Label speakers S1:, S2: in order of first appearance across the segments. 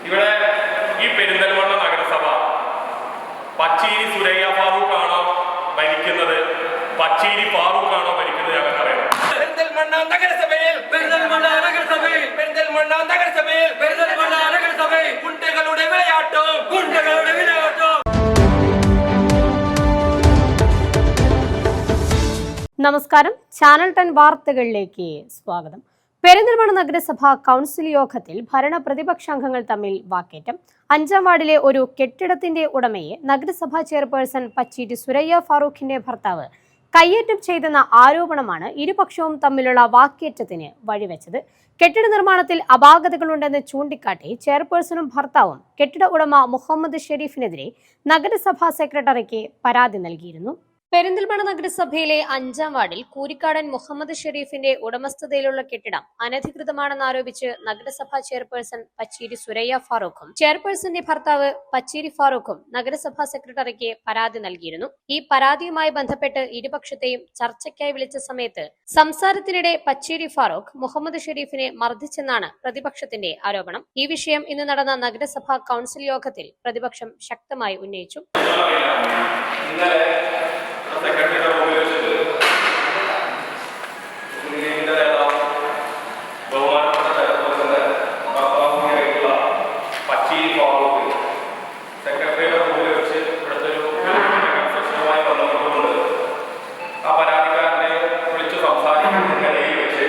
S1: ഇവിടെ ഈ പെരിന്തൽമണ്ണ നഗരസഭ പച്ചേരി സുരയ്യ ഫാറൂഖാണോ ഭരിക്കുന്നത്, പച്ചേരി ഫാറൂഖാണോ ഭരിക്കുന്നത് ഞങ്ങൾക്കറിയാം.
S2: പെരിന്തൽമണ്ണ നഗരസഭയിൽ ഗുണ്ടകളുടെ വിളയാട്ടം.
S3: നമസ്കാരം, ചാനൽ 10 വാർത്തകളിലേക്ക് സ്വാഗതം. പെരിന്തൽമണ്ണ നഗരസഭ കൗൺസിൽ യോഗത്തിൽ ഭരണ പ്രതിപക്ഷാംഗങ്ങൾ തമ്മിൽ വാക്കേറ്റം. 5-ാം വാർഡിലെ ഒരു കെട്ടിടത്തിന്റെ ഉടമയെ നഗരസഭാ ചെയർപേഴ്സൺ പച്ചേരി സുരയ്യ ഫാറൂഖിന്റെ ഭർത്താവ് കയ്യേറ്റം ചെയ്തെന്ന ആരോപണമാണ് ഇരുപക്ഷവും തമ്മിലുള്ള വാക്കേറ്റത്തിന് വഴിവെച്ചത്. കെട്ടിട നിർമ്മാണത്തിൽ അപാകതകളുണ്ടെന്ന് ചൂണ്ടിക്കാട്ടി ചെയർപേഴ്സണും ഭർത്താവും കെട്ടിട ഉടമ മുഹമ്മദ് ഷെരീഫിനെതിരെ നഗരസഭാ സെക്രട്ടറിക്ക് പരാതി നൽകിയിരുന്നു. പെരിന്തൽമണ്ണ നഗരസഭയിലെ 5-ാം വാർഡിൽ കൂരിക്കാടൻ മുഹമ്മദ് ഷെരീഫിന്റെ ഉടമസ്ഥതയിലുള്ള കെട്ടിടം അനധികൃതമാണെന്നാരോപിച്ച് നഗരസഭാ ചെയർപേഴ്സൺ പച്ചേരി സുരയ്യ ഫാറൂഖും ചെയർപേഴ്സന്റെ ഭർത്താവ് പച്ചേരി ഫാറൂഖും നഗരസഭാ സെക്രട്ടറിക്ക് പരാതി നൽകിയിരുന്നു. ഈ പരാതിയുമായി ബന്ധപ്പെട്ട് ഇരുപക്ഷത്തെയും ചർച്ചയ്ക്കായി വിളിച്ച സമയത്ത് സംസാരത്തിനിടെ പച്ചേരി ഫാറൂഖ് മുഹമ്മദ് ഷെരീഫിനെ മർദ്ദിച്ചെന്നാണ് പ്രതിപക്ഷത്തിന്റെ ആരോപണം. ഈ വിഷയം ഇന്ന് നടന്ന നഗരസഭാ കൗൺസിൽ യോഗത്തിൽ പ്രതിപക്ഷം ശക്തമായി ഉന്നയിച്ചു.
S1: സെക്രട്ടറിയുടെ റൂമിൽ വെച്ചിട്ട് ബഹുമാനപ്പെട്ട ചെയർപേഴ്സന്റെ ഭർത്താവുമായിട്ടുള്ള പച്ചേരി ഫാറൂഖ് സെക്രട്ടറിയുടെ റൂമിൽ വെച്ച് ഇവിടുത്തെ ഒരു കൺസ്ട്രക്ഷനുമായി ബന്ധപ്പെട്ടുകൊണ്ട് ആ പരാതിക്കാരനെ വിളിച്ച് സംസാരിക്കുന്നതിനിടയിൽ വെച്ച്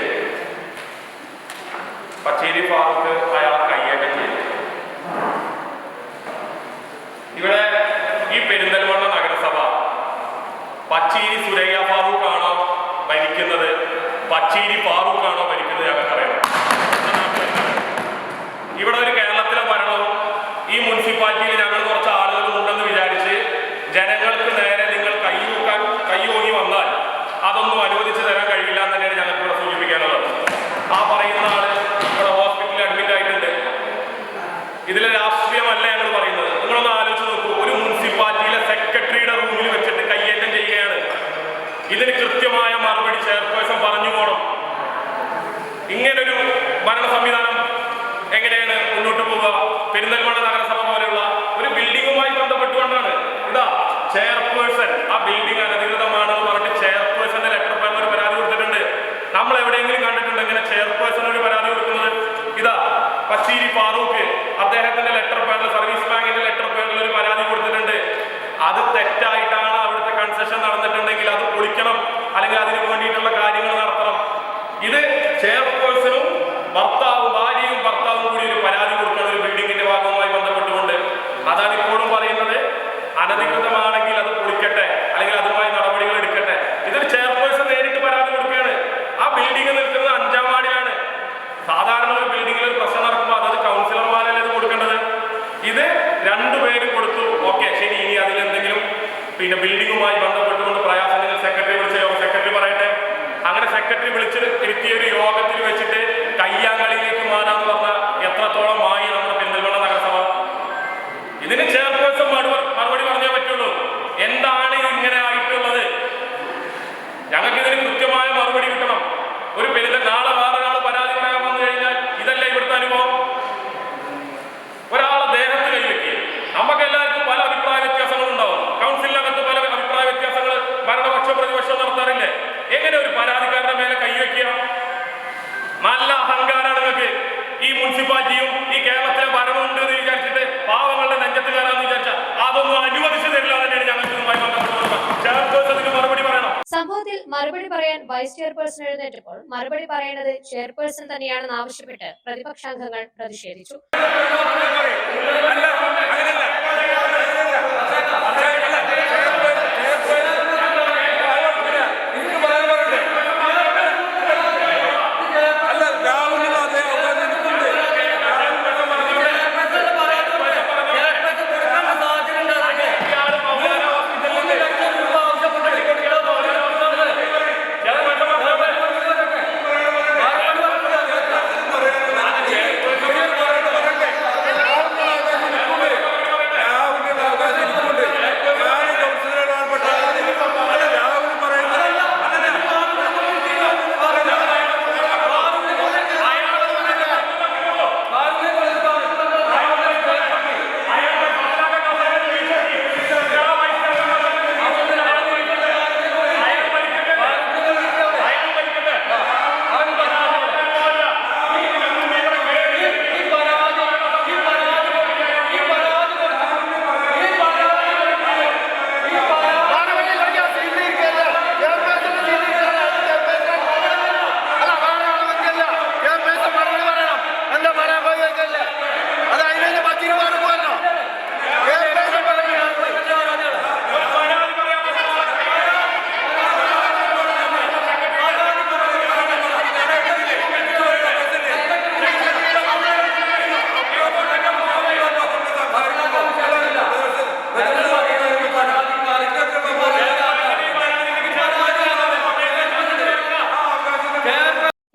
S1: പച്ചേരി ഫാറൂഖ് അയാൾ കയ്യേറ്റം ചെയ്തു. ഇവിടെ ഈ പെരിന്തൽമണ്ണ നഗരസഭ പച്ചേരി സുരയ്യ ഫാറൂഖാണോ ഭരിക്കുന്നത്, പച്ചേരി ഫാറൂഖാണോ ഭരിക്കുന്നത് ഞങ്ങൾക്കറിയാം. ഇവിടെ ഒരു കേരളത്തിലെ ഭരണവും ഈ മുനിസിപ്പാലിറ്റിയിൽ ഞങ്ങൾ കുറച്ച് ആളുകൾ ഉണ്ടെന്ന് വിചാരിച്ച് ജനങ്ങൾക്ക് നേരെ നിങ്ങൾ കൈയോങ്ങി വന്നാൽ അതൊന്നും അനുവദിച്ചു തരാൻ കഴിയില്ല എന്ന് തന്നെയാണ് ഞങ്ങൾക്ക് ഇവിടെ സൂചിപ്പിക്കാനുള്ളത്. ആ പറയുന്ന ആള് ഇവിടെ ഹോസ്പിറ്റലിൽ അഡ്മിറ്റ് ആയിട്ടുണ്ട്. ഇതിലെ രാഷ്ട്രീയമല്ല ഞങ്ങൾ പറയുന്നത്. നിങ്ങളൊന്ന് ആലോചിച്ച് നോക്കൂ, ഒരു മുനിസിപ്പാലിറ്റിയിലെ സെക്രട്ടറിയുടെ റൂമിൽ വെച്ചിട്ട് കയ്യേറ്റം ചെയ്യുകയാണ്. ഇതിന് കൃത്യമായ മറുപടി ചെയർപേഴ്സൺ പറഞ്ഞു പോകണം. ഇങ്ങനൊരു ഭരണ സംവിധാനം എങ്ങനെയാണ് മുന്നോട്ട് പോവുക? പെരിന്തൽമണ്ണ നഗരസഭ പോലെയുള്ള ഒരു ബിൽഡിങ്ങുമായി ബന്ധപ്പെട്ടുകൊണ്ടാണ് ഇതാ ചെയർപേഴ്സൺ ആ ബിൽഡിംഗ് അനധികൃതമാണെന്ന് പറഞ്ഞിട്ട് ചെയർപേഴ്സന്റെ ലെറ്റർ പേരിൽ ഒരു പരാതി കൊടുത്തിട്ടുണ്ട്. നമ്മൾ എവിടെയെങ്കിലും കണ്ടിട്ടുണ്ട് ഇങ്ങനെ ചെയർപേഴ്സൺ ഒരു പരാതി കൊടുക്കുന്നത്? ഇതാ പച്ചേരി ഫാറൂഖ് അദ്ദേഹത്തിന്റെ ലെറ്റർ പേരിൽ, സർവീസ് ബാങ്കിന്റെ ലെറ്റർ പേരിൽ ഒരു പരാതി കൊടുത്തിട്ടുണ്ട്. അത് തെറ്റായിട്ടാണ് അവിടുത്തെ കൺസെഷൻ നടന്നിട്ടുണ്ടെങ്കിൽ അത് പൊളിക്കണം, അല്ലെങ്കിൽ അതിന് വേണ്ടിയിട്ടുള്ള കാര്യങ്ങൾ നടത്തണം. ഇത് ചെയർപേഴ്സണും ഭാര്യയും ഭർത്താവും കൂടി ഒരു പരാതി കൊടുക്കണം ഒരു ബിൽഡിങ്ങിന്റെ ഭാഗവുമായി ബന്ധപ്പെട്ടുകൊണ്ട്. അതാണ് ഇപ്പോഴും പറയുന്നത്, അനധികൃതമാണെങ്കിൽ അത് പൊളിക്കട്ടെ, അല്ലെങ്കിൽ അതുമായി നടപടികൾ എടുക്കട്ടെ. ഇതൊരു ചെയർപേഴ്സൺ നേരിട്ട് പരാതി കൊടുക്കുകയാണ്. ആ ബിൽഡിംഗ് നിൽക്കുന്നത് 5-ാം വാർഡിലാണ്. സാധാരണ ഒരു ബിൽഡിങ്ങിൽ ഒരു പ്രശ്നം നടക്കുമ്പോൾ അതത് കൗൺസിലർമാരല്ലേ ഇത് കൊടുക്കേണ്ടത്. ഇത് രണ്ടുപേരും കൊടുത്തു, ഓക്കെ ശരി. ഇനി അതിലെന്തെങ്കിലും ബിൽഡിങ്ങുമായി ബന്ധപ്പെട്ടുകൊണ്ട് പ്രയാസങ്ങൾ സെക്രട്ടറി വിളിച്ച യോഗം സെക്രട്ടറി പറയട്ടെ. അങ്ങനെ സെക്രട്ടറി വിളിച്ച് ഇരുത്തിയ ഒരു യോഗത്തിൽ വെച്ചിട്ട് കയ്യാങ്കളിയിലേക്ക് മാറാന്ന് പറഞ്ഞാൽ എത്രത്തോളമായി നമ്മുടെ പെരിന്തൽമണ്ണ നഗരസഭ? ഇതിന് ചെയർപേഴ്സൺ മറുപടി പറഞ്ഞേ പറ്റുള്ളൂ. എന്താണ് ഇങ്ങനെ ആയിട്ടുള്ളത്? ഞങ്ങൾക്ക് ഇതിന് കൃത്യമായ മറുപടി കിട്ടണം. ഒരു നാളെ വേറൊരാൾ പരാതി പറയാൻ വന്നു കഴിഞ്ഞാൽ ഇതല്ല ഇവിടുത്തെ അനുഭവം. ഒരാളെ ദേഹത്ത് കൈവയ്ക്കുക. നമുക്ക് എല്ലാവർക്കും പല അഭിപ്രായ വ്യത്യാസങ്ങളും ഉണ്ടാവും. കൗൺസിലിനകത്ത് പല അഭിപ്രായ വ്യത്യാസങ്ങൾ ഭരണപക്ഷം പ്രതിപക്ഷം നടത്താറില്ലേ? എങ്ങനെ ഒരു പരാതിക്കാരന്റെ മേലെ കൈവയ്ക്കുക? നല്ല അഹങ്കാരമാണ് നിങ്ങൾക്ക്. ഈ മുനിസിപ്പാലിറ്റിയും ഈ കേരളത്തിലെ ഭരണവും ഉണ്ട് എന്ന് വിചാരിച്ചിട്ട് പാവങ്ങളുടെ നെഞ്ചത്ത് കയറാന്ന് വിചാരിച്ചാൽ അതൊന്നും അനുവദിച്ചു തരില്ല തന്നെയാണ് ഞങ്ങൾക്ക് ചെയർപേഴ്സണിന് മറുപടി പറയണം.
S3: സംഭവത്തിൽ മറുപടി പറയാൻ വൈസ് ചെയർപേഴ്സൺ എഴുന്നേറ്റപ്പോൾ മറുപടി പറയേണ്ടത് ചെയർപേഴ്സൺ തന്നെയാണെന്ന് ആവശ്യപ്പെട്ട് പ്രതിപക്ഷാംഗങ്ങൾ പ്രതിഷേധിച്ചു.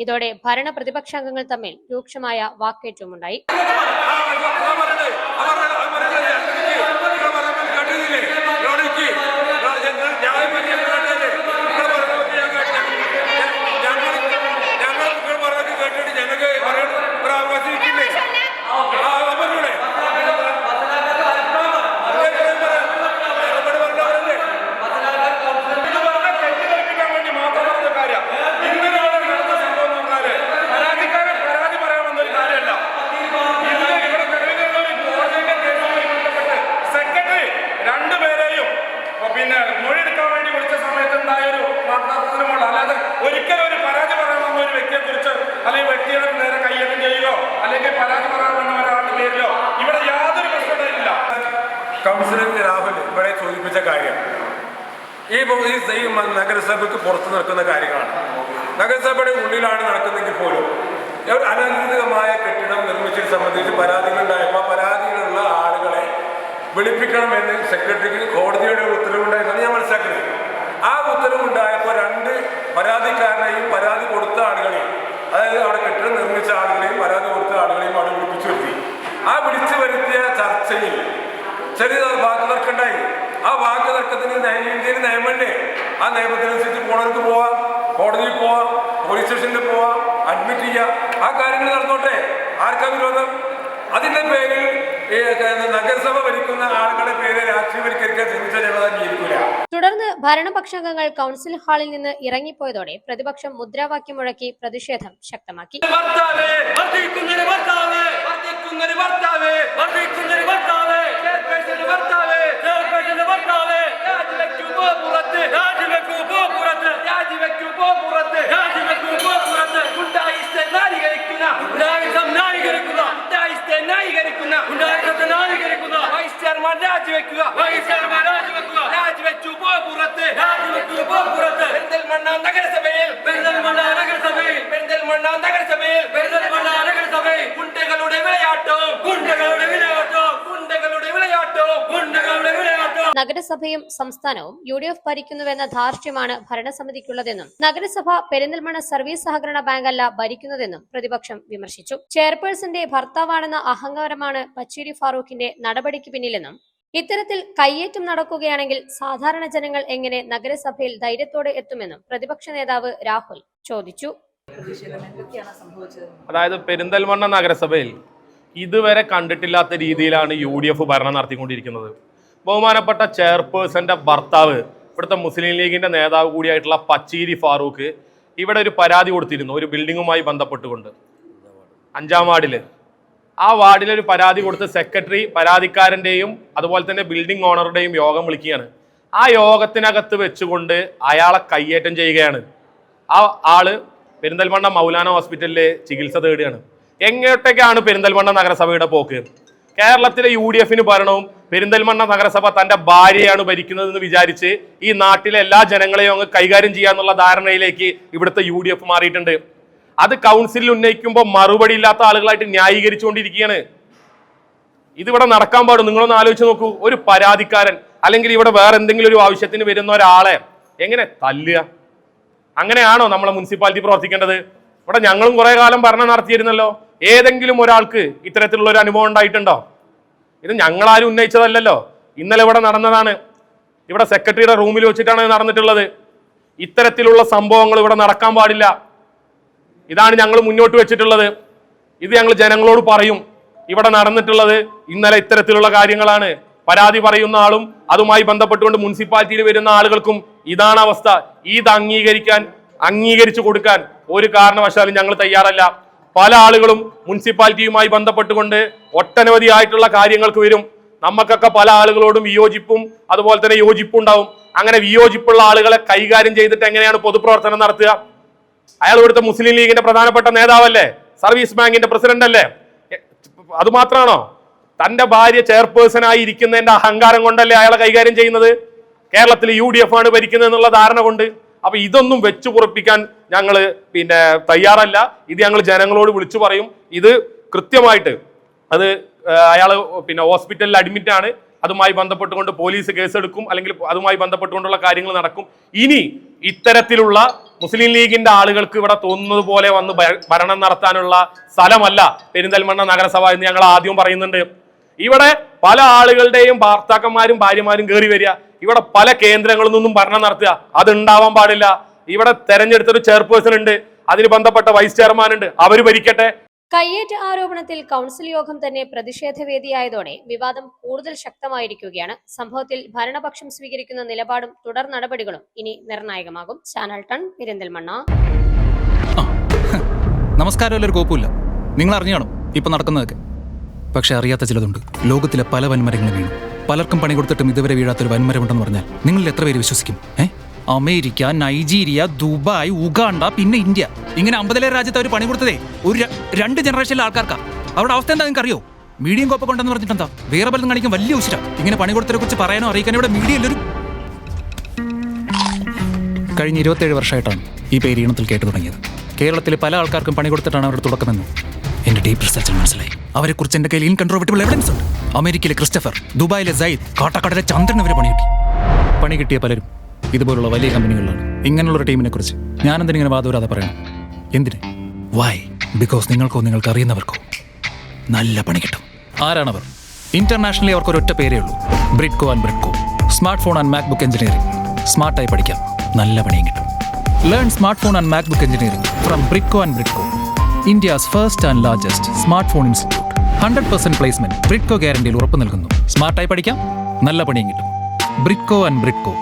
S3: ഇതോടെ ഭരണ പ്രതിപക്ഷാംഗങ്ങൾ തമ്മിൽ രൂക്ഷമായ വാക്കേറ്റവുമുണ്ടായി.
S4: കൗൺസിലർ രാഹുൽ ഇവിടെ സൂചിപ്പിച്ച കാര്യം ഈ നഗരസഭയ്ക്ക് പുറത്ത് നടക്കുന്ന കാര്യങ്ങളാണ്. നഗരസഭയുടെ ഉള്ളിലാണ് നടക്കുന്നതെങ്കിൽ പോലും അനധികൃതമായ കെട്ടിടം നിർമ്മിച്ചത് സംബന്ധിച്ച് പരാതികളുണ്ടായപ്പോൾ പരാതികളുള്ള ആളുകളെ വിളിപ്പിക്കണമെന്ന് സെക്രട്ടറിക്ക് കോടതിയുടെ ഉത്തരവുണ്ടായെന്നാണ് ഞാൻ മനസ്സിലാക്കുന്നത്. ആ ഉത്തരവുണ്ടായപ്പോൾ 2 പരാതിക്കാരനെയും പരാതി കൊടുത്ത ആളുകളെയും, അതായത് അവിടെ കെട്ടിടം നിർമ്മിച്ച ആളുകളെയും പരാതി കൊടുത്ത ആളുകളെയും അവിടെ വിളിപ്പിച്ചു വരുത്തി. ആ വിളിച്ചു വരുത്തിയ ചർച്ചയിൽ ചെറിയ വാക്ക് തർക്കമുണ്ടായി. ആ വാക്ക് തർക്കത്തിന് ഇന്ത്യയിൽ നിയമമുണ്ട്. ആ നിയമത്തിനനുസരിച്ച് പോണവർക്ക് പോവാം, കോടതിയിൽ പോവാം, പോലീസ് സ്റ്റേഷനിൽ പോവാം, അഡ്മിറ്റ് ചെയ്യാം. ആ കാര്യങ്ങൾ നടന്നോട്ടെ. ആർക്കാ വിരോധം? അതിന്റെ പേരിൽ നഗരസഭ ഭരിക്കുന്ന ആളുകളുടെ പേര് രാഷ്ട്രീയവൽക്കരിക്കാൻ ശ്രമിച്ചാൽ ഞങ്ങൾ അംഗീകരിക്കില്ല.
S3: തുടർന്ന് ഭരണപക്ഷാംഗങ്ങൾ കൗൺസിൽ ഹാളിൽ നിന്ന് ഇറങ്ങിപ്പോയതോടെ പ്രതിപക്ഷം മുദ്രാവാക്യം മുഴക്കി പ്രതിഷേധം ശക്തമാക്കി. നഗരസഭയും സംസ്ഥാനവും UDF ഭരിക്കുന്നുവെന്ന ധാർഷ്ട്യമാണ് ഭരണസമിതിക്കുള്ളതെന്നും നഗരസഭ പെരിന്തൽമണ്ണ സർവീസ് സഹകരണ ബാങ്ക് അല്ല ഭരിക്കുന്നതെന്നും പ്രതിപക്ഷം വിമർശിച്ചു. ചെയർപേഴ്സന്റെ ഭർത്താവാണെന്ന അഹങ്കാരമാണ് പച്ചേരി ഫാറൂഖിന്റെ നടപടിക്ക് പിന്നിലെന്നും ഇത്തരത്തിൽ കയ്യേറ്റം നടക്കുകയാണെങ്കിൽ സാധാരണ ജനങ്ങൾ എങ്ങനെ നഗരസഭയിൽ ധൈര്യത്തോടെ എത്തുമെന്നും പ്രതിപക്ഷ നേതാവ് രാഹുൽ ചോദിച്ചു.
S1: അതായത് പെരിന്തൽമണ്ണ നഗരസഭയിൽ ഇതുവരെ കണ്ടിട്ടില്ലാത്ത രീതിയിലാണ് UDF ഭരണം നടത്തിക്കൊണ്ടിരിക്കുന്നത്. ബഹുമാനപ്പെട്ട ചെയർപേഴ്സന്റെ ഭർത്താവ്, ഇവിടുത്തെ മുസ്ലിം ലീഗിന്റെ നേതാവ് കൂടിയായിട്ടുള്ള പച്ചേരി ഫാറൂഖ് ഇവിടെ ഒരു പരാതി കൊടുത്തിരുന്നു, ഒരു ബിൽഡിങ്ങുമായി ബന്ധപ്പെട്ടുകൊണ്ട് 5-ാം വാർഡിൽ. ആ വാർഡിലൊരു പരാതി കൊടുത്ത് സെക്രട്ടറി പരാതിക്കാരൻ്റെയും അതുപോലെ തന്നെ ബിൽഡിംഗ് ഓണറുടെയും യോഗം വിളിക്കുകയാണ്. ആ യോഗത്തിനകത്ത് വെച്ചുകൊണ്ട് അയാളെ കയ്യേറ്റം ചെയ്യുകയാണ്. ആ ആള് പെരിന്തൽമണ്ണ മൗലാന ഹോസ്പിറ്റലിൽ ചികിത്സ തേടുകയാണ്. എങ്ങോട്ടേക്കാണ് പെരിന്തൽമണ്ണ നഗരസഭയുടെ പോക്ക്? കേരളത്തിലെ UDFന് ഭരണവും പെരിന്തൽമണ്ണ നഗരസഭ തന്റെ ഭാര്യയാണ് ഭരിക്കുന്നതെന്ന് വിചാരിച്ച് ഈ നാട്ടിലെ എല്ലാ ജനങ്ങളെയും അങ്ങ് കൈകാര്യം ചെയ്യാന്നുള്ള ധാരണയിലേക്ക് ഇവിടുത്തെ UDF മാറിയിട്ടുണ്ട്. അത് കൗൺസിലിൽ ഉന്നയിക്കുമ്പോൾ മറുപടി ഇല്ലാത്ത ആളുകളായിട്ട് ന്യായീകരിച്ചുകൊണ്ടിരിക്കുകയാണ്. ഇതിവിടെ നടക്കാൻ പാടും. നിങ്ങളൊന്ന് ആലോചിച്ച് നോക്കൂ. ഒരു പരാതിക്കാരൻ അല്ലെങ്കിൽ ഇവിടെ വേറെ എന്തെങ്കിലും ഒരു ആവശ്യത്തിന് വരുന്ന ഒരാളെ എങ്ങനെ തല്ലുക? അങ്ങനെയാണോ നമ്മളെ മുനിസിപ്പാലിറ്റി പ്രവർത്തിക്കേണ്ടത്? ഇവിടെ ഞങ്ങളും കുറെ കാലം ഭരണം നടത്തിയിരുന്നല്ലോ. ഏതെങ്കിലും ഒരാൾക്ക് ഇത്തരത്തിലുള്ള ഒരു അനുഭവം ഉണ്ടായിട്ടുണ്ടോ? ഇത് ഞങ്ങളാരും ഉന്നയിച്ചതല്ലല്ലോ, ഇന്നലെ ഇവിടെ നടന്നതാണ്. ഇവിടെ സെക്രട്ടറിയുടെ റൂമിൽ വെച്ചിട്ടാണ് നടന്നിട്ടുള്ളത്. ഇത്തരത്തിലുള്ള സംഭവങ്ങൾ ഇവിടെ നടക്കാൻ പാടില്ല. ഇതാണ് ഞങ്ങൾ മുന്നോട്ട് വെച്ചിട്ടുള്ളത്. ഇത് ഞങ്ങൾ ജനങ്ങളോട് പറയും. ഇവിടെ നടന്നിട്ടുള്ളത് ഇന്നലെ ഇത്തരത്തിലുള്ള കാര്യങ്ങളാണ്. പരാതി പറയുന്ന ആളും അതുമായി ബന്ധപ്പെട്ടുകൊണ്ട് മുനിസിപ്പാലിറ്റിയിൽ വരുന്ന ആളുകൾക്കും ഇതാണ് അവസ്ഥ. ഇത് അംഗീകരിച്ചു കൊടുക്കാൻ ഒരു കാരണവശാലും ഞങ്ങൾ തയ്യാറല്ല. പല ആളുകളും മുനിസിപ്പാലിറ്റിയുമായി ബന്ധപ്പെട്ടുകൊണ്ട് ഒട്ടനവധി ആയിട്ടുള്ള കാര്യങ്ങൾക്ക് വരും. നമുക്കൊക്കെ പല ആളുകളോടും വിയോജിപ്പും അതുപോലെ തന്നെ യോജിപ്പും ഉണ്ടാവും. അങ്ങനെ വിയോജിപ്പുള്ള ആളുകളെ കൈകാര്യം ചെയ്തിട്ട് എങ്ങനെയാണ് പൊതുപ്രവർത്തനം നടത്തുക? അയാൾ ഇവിടുത്തെ മുസ്ലിം ലീഗിന്റെ പ്രധാനപ്പെട്ട നേതാവല്ലേ, സർവീസ് ബാങ്കിന്റെ പ്രസിഡന്റ് അല്ലേ? അതുമാത്രമാണോ? തന്റെ ഭാര്യ ചെയർപേഴ്സണായി ഇരിക്കുന്നതിന്റെ അഹങ്കാരം കൊണ്ടല്ലേ അയാളെ കൈകാര്യം ചെയ്യുന്നത്? കേരളത്തിൽ UDF ആണ് ഭരിക്കുന്നത് എന്നുള്ള ധാരണ കൊണ്ട്. അപ്പൊ ഇതൊന്നും വെച്ചു കുറിപ്പിക്കാൻ ഞങ്ങൾ തയ്യാറല്ല. ഇത് ഞങ്ങൾ ജനങ്ങളോട് വിളിച്ചു പറയും. ഇത് കൃത്യമായിട്ട് അത് അയാള് ഹോസ്പിറ്റലിൽ അഡ്മിറ്റ് ആണ്. അതുമായി ബന്ധപ്പെട്ടുകൊണ്ട് പോലീസ് കേസെടുക്കും, അല്ലെങ്കിൽ അതുമായി ബന്ധപ്പെട്ടുകൊണ്ടുള്ള കാര്യങ്ങൾ നടക്കും. ഇനി ഇത്തരത്തിലുള്ള മുസ്ലിം ലീഗിന്റെ ആളുകൾക്ക് ഇവിടെ തോന്നുന്നത് പോലെ വന്ന് ഭരണം നടത്താനുള്ള സ്ഥലമല്ല പെരിന്തൽമണ്ണ നഗരസഭ എന്ന് ഞങ്ങൾ ആദ്യം പറയുന്നുണ്ട്. ഇവിടെ പല ആളുകളുടെയും ഭർത്താക്കന്മാരും ഭാര്യമാരും കയറി വരിക, ഇവിടെ പല കേന്ദ്രങ്ങളിൽ നിന്നും ഭരണം നടത്തുക, അത് ഉണ്ടാവാൻ പാടില്ല. ഇവിടെ തെരഞ്ഞെടുത്തൊരു ചെയർപേഴ്സൺ ഉണ്ട്, അതിന് ബന്ധപ്പെട്ട വൈസ് ചെയർമാൻ ഉണ്ട്, അവർ ഭരിക്കട്ടെ.
S3: കയ്യേറ്റ ആരോപണത്തിൽ കൗൺസിൽ യോഗം തന്നെ പ്രതിഷേധവേദിയായതോടെ വിവാദം കൂടുതൽ ശക്തമായിരിക്കുകയാണ്. സംഭവത്തിൽ ഭരണപക്ഷം സ്വീകരിക്കുന്ന നിലപാടും തുടർ നടപടികളും ഇനി നിർണായകമാകും. ചാനൽ 10 പെരിന്തൽമണ്ണ.
S5: നമസ്കാരം. ഒരു കോപ്പുമില്ല, നിങ്ങൾ അറിഞ്ഞാണോ ഇപ്പൊ നടക്കുന്നതൊക്കെ? പക്ഷെ അറിയാത്ത ചിലതുണ്ട്. ലോകത്തിലെ പല വൻമരങ്ങളും വീണു. പലർക്കും പണി കൊടുത്തിട്ടും ഇതുവരെ വീഴാത്തൊരു വൻമരമുണ്ടെന്ന് പറഞ്ഞാൽ നിങ്ങളിൽ എത്ര പേര് വിശ്വസിക്കും? അമേരിക്ക, നൈജീരിയ, ദുബായ്, ഉഗാണ്ട, പിന്നെ ഇന്ത്യ, ഇങ്ങനെ 50 രാജ്യത്ത് അവർ പണി കൊടുത്തതേ ഒരു 2 ജനറേഷനിലെ ആൾക്കാർക്കാ. അവരുടെ അവസ്ഥ എന്താ നിങ്ങൾക്ക് അറിയോ? മീഡിയം കോപ്പ കൊണ്ടെന്ന് പറഞ്ഞിട്ടെന്താ വേറെ പലതും കാണിക്കാൻ വലിയ ഉച്ചിര. ഇങ്ങനെ പണി കൊടുത്തതിനെ കുറിച്ച് പറയാനോ അറിയിക്കാനോ ഇവിടെ മീഡിയയിലൊരു കഴിഞ്ഞ 27 വർഷമായിട്ടാണ് ഈ പേര് ഈണത്തിൽ കേട്ടു തുടങ്ങിയത്. കേരളത്തിലെ പല ആൾക്കാർക്കും പണി കൊടുത്തിട്ടാണ് അവരുടെ തുടക്കമെന്ന് എന്റെ ഡീപ്പ് റിസർച്ചിൽ മനസ്സിലായി. അവരെക്കുറിച്ച് എന്റെ കയ്യിൽ ഇൻകൺട്രോവർട്ടിബിൾ എവിഡൻസ് ഉണ്ട്. അമേരിക്കയിലെ ക്രിസ്റ്റഫർ, ദുബായിലെ സയ്യിദ്, കാട്ടാക്കടയിലെ ചന്ദ്രൻ ഇവരെ പണി കിട്ടിയ പലരും ഇതുപോലുള്ള വലിയ കമ്പനികളിലാണ്. ഇങ്ങനെയുള്ളൊരു ടീമിനെ കുറിച്ച് ഞാനെന്തിനിങ്ങനെ വാദൂരാതെ പറയണം? എന്തിന്? വൈ? ബിക്കോസ് നിങ്ങൾക്കോ നിങ്ങൾക്ക് അറിയുന്നവർക്കോ നല്ല പണി കിട്ടും. ആരാണവർ? ഇന്റർനാഷണലി അവർക്ക് ഒരൊറ്റ പേരേ ഉള്ളൂ, Bridco and Bridco. Smart phone and MacBook engineering. സ്മാർട്ടായി പഠിക്കാം, നല്ല പണിയും കിട്ടും. Learn smart phone and MacBook engineering from Bridco and Bridco, India's first and largest smart phone institute. 100% placement Bridco ഗ്യാരണ്ടിയിൽ ഉറപ്പ് നൽകുന്നു. സ്മാർട്ടായി പഠിക്കാം, നല്ല പണിയും കിട്ടും. ബ്രിഡ്കോ ആൻഡ് ബ്രിഡ്കോ,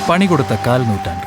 S5: പണി കൊടുത്ത 4 നൂറ്റാണ്ട്.